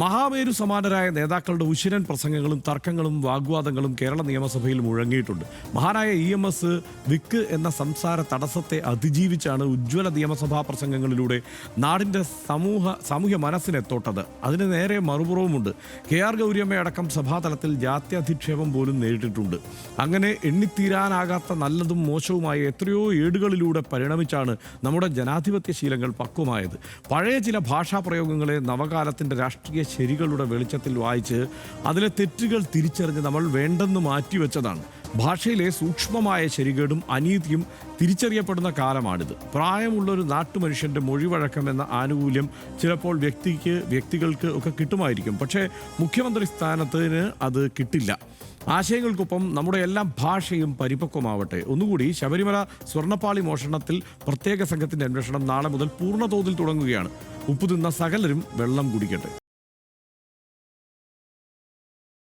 മഹാമേരു സമാനരായ നേതാക്കളുടെ ഉശിരൻ പ്രസംഗങ്ങളും തർക്കങ്ങളും വാഗ്വാദങ്ങളും കേരള നിയമസഭയിൽ മുഴങ്ങിയിട്ടുണ്ട്. മഹാനായ EMS വിക്ക് എന്ന സംസാര തടസ്സത്തെ അതിജീവിച്ചാണ് ഉജ്ജ്വല നിയമസഭാ പ്രസംഗങ്ങളിലൂടെ നാടിൻ്റെ സാമൂഹ്യ മനസ്സിനെ തൊട്ടത്. അതിന് നേരെ മറുപുറവുമുണ്ട്. KR ഗൗരിയമ്മയടക്കം സഭാതലത്തിൽ ജാത്യധിക്ഷേപം പോലും നേരിട്ടിട്ടുണ്ട്. അങ്ങനെ എണ്ണിത്തീരാനാകാത്ത നല്ലതും മോശവുമായ എത്രയോ ഏടുകളിലൂടെ പരിണമിച്ചാണ് നമ്മുടെ ജനാധിപത്യ ശീലങ്ങൾ പക്വമായത്. പഴയ ചില ഭാഷാപ്രയോഗങ്ങളെ നവകാലത്തിൻ്റെ രാഷ്ട്രീയ ശരികളുടെ വെളിച്ചത്തിൽ വായിച്ച് അതിലെ തെറ്റുകൾ തിരിച്ചറിഞ്ഞ് നമ്മൾ വേണ്ടെന്ന് മാറ്റിവെച്ചതാണ്. ഭാഷയിലെ സൂക്ഷ്മമായ ശരികേടും അനീതിയും തിരിച്ചറിയപ്പെടുന്ന കാലമാണിത്. പ്രായമുള്ളൊരു നാട്ടുമനുഷ്യൻ്റെ മൊഴിവഴക്കം എന്ന ആനുകൂല്യം ചിലപ്പോൾ വ്യക്തികൾക്ക് ഒക്കെ കിട്ടുമായിരിക്കും. പക്ഷേ മുഖ്യമന്ത്രി സ്ഥാനത്തിന് അത് കിട്ടില്ല. ആശയങ്ങൾക്കൊപ്പം നമ്മുടെ എല്ലാം ഭാഷയും പരിപക്വമാവട്ടെ. ഒന്നുകൂടി, ശബരിമല സ്വർണ്ണപ്പാളി മോഷണത്തിൽ പ്രത്യേക സംഘത്തിൻ്റെ അന്വേഷണം നാളെ മുതൽ പൂർണ്ണതോതിൽ തുടങ്ങുകയാണ്. ഉപ്പുതിന്ന സകലരും വെള്ളം കുടിക്കട്ടെ.